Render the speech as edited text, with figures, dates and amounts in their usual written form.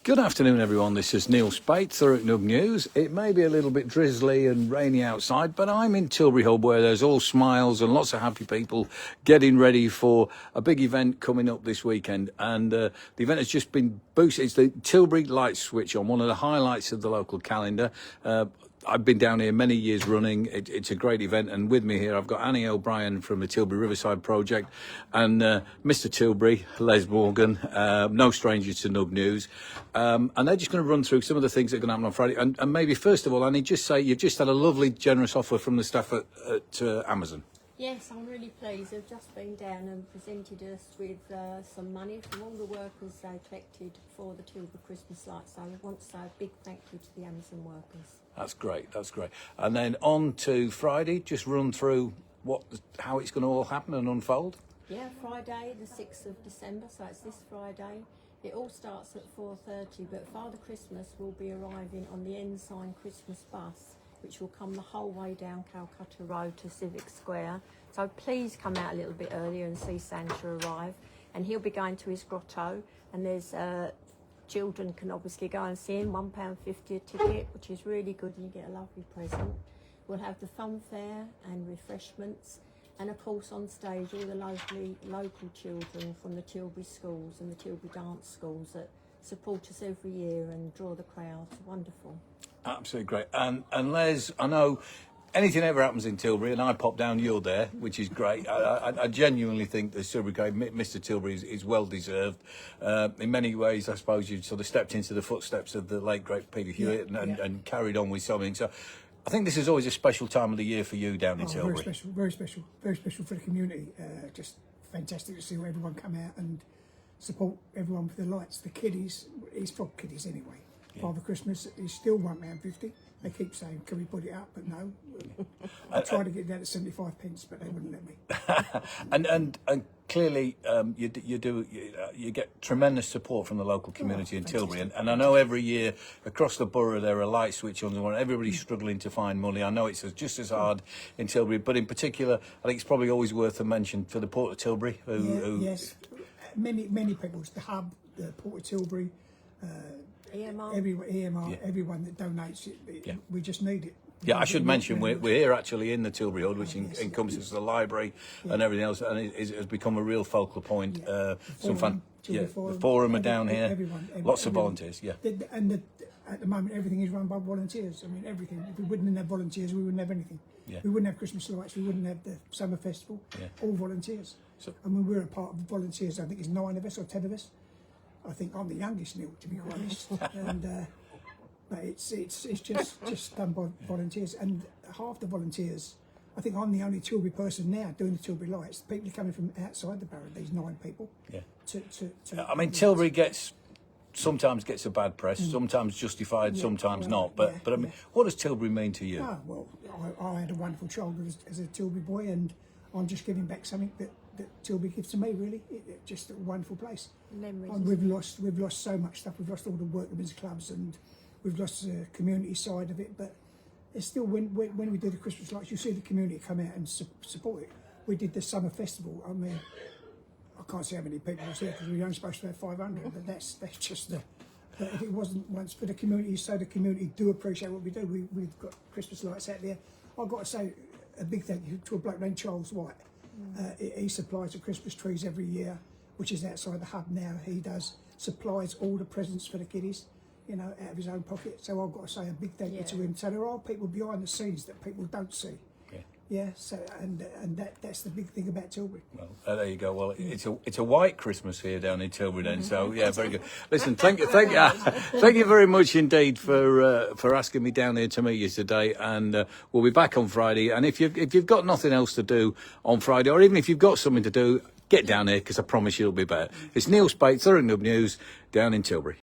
Good afternoon, everyone. This is Neil Spate, Thurrock Nug News. It may be a little bit drizzly and rainy outside, but I'm in Tilbury Hub where there's all smiles and lots of happy people getting ready for a big event coming up this weekend. And the event has just been boosted. It's the Tilbury Lights switch on, one of the highlights of the local calendar. I've been down here many years running. It's a great event, and with me here I've got Annie O'Brien from the Tilbury Riverside Project and Mr. Tilbury, Les Morgan, no stranger to Nug News. And they're just going to run through some of the things that are going to happen on Friday. And maybe first of all, Annie, just say you've just had a lovely, generous offer from the staff at Amazon. Yes, I'm really pleased. They've just been down and presented us with some money from all the workers they collected for the Tilbury Christmas lights. So I want to say a big thank you to the Amazon workers. That's great, that's great. And then on to Friday, just run through how it's going to all happen and unfold. Yeah, Friday the 6th of December, so it's this Friday. It all starts at 4:30, but Father Christmas will be arriving on the Ensign Christmas bus, which will come the whole way down Calcutta Road to Civic Square. So please come out a little bit earlier and see Santa arrive. And he'll be going to his grotto, and there's children can obviously go and see him, £1.50 a ticket, which is really good, and you get a lovely present. We'll have the fun fair and refreshments, and of course on stage all the local children from the Tilbury schools and the Tilbury dance schools that support us every year and draw the crowds. Wonderful. Absolutely great. And Les, I know anything ever happens in Tilbury and I pop down, you're there, which is great. I genuinely think the Tilbury Grade, Mr. Tilbury is well deserved. In many ways, I suppose you've sort of stepped into the footsteps of the late great Peter Hewitt and carried on with something. So I think this is always a special time of the year for you down in Tilbury. Very special for the community. Just fantastic to see everyone come out and support everyone for the lights. The kiddies, it's for kiddies anyway. Yeah. Father Christmas is still £1.50. They keep saying, can we put it up? But no. I tried to get down to 75 pence, but they wouldn't let me. and clearly you get tremendous support from the local community in Tilbury. And I know every year across the borough there are light switch on. Everybody's struggling to find money. I know it's just as hard in Tilbury, but in particular, I think it's probably always worth a mention for the Port of Tilbury. Yes, many people. It's the hub, the Port of Tilbury. EMR, everyone that donates it, we just need it. Yeah, I should mention we're here actually in the Tilbury Hall, which encompasses the library and everything else, and it has become a real focal point. The forum are down here. Everyone, lots of volunteers. Yeah, at the moment everything is run by volunteers. I mean everything. If we wouldn't have volunteers, we wouldn't have anything. Yeah. We wouldn't have Christmas lights. We wouldn't have the summer festival. Yeah. All volunteers. So, I mean we're a part of the volunteers. I think it's 9 of us or 10 of us. I think I'm the youngest, Neil, to be quite honest. And but it's just done by volunteers, and half the volunteers. I think I'm the only Tilbury person now doing the Tilbury Lights. The people are coming from outside the borough. These 9 people. Yeah. I mean, Tilbury sometimes gets a bad press, sometimes justified, sometimes not. But I mean, what does Tilbury mean to you? Oh, well, I had a wonderful childhood as a Tilbury boy, and I'm just giving back something that Tilbury gives to me. Really, it's just a wonderful place. Memories. We've lost so much stuff. We've lost all the workmen's clubs, and we've lost the community side of it. But it's still when we do the Christmas lights, you see the community come out and support it. We did the summer festival. I mean, I can't see how many people was there because we were only supposed to have 500. But that's just the. But if it wasn't once for the community, so the community do appreciate what we do. We've got Christmas lights out there. I've got to say a big thank you to a bloke named Charles White. He supplies the Christmas trees every year, which is outside the hub now. He supplies all the presents for the kiddies, out of his own pocket. So I've got to say a big thank you to him. So there are people behind the scenes that people don't see. Yeah. So and that's the big thing about Tilbury. Well, there you go. Well, it's a white Christmas here down in Tilbury then. So yeah, very good. Listen, thank you very much indeed for asking me down here to meet you today. And we'll be back on Friday. And if you've got nothing else to do on Friday, or even if you've got something to do, get down here because I promise you it'll be better. It's Neil Spate, Thurrock Nug News, down in Tilbury.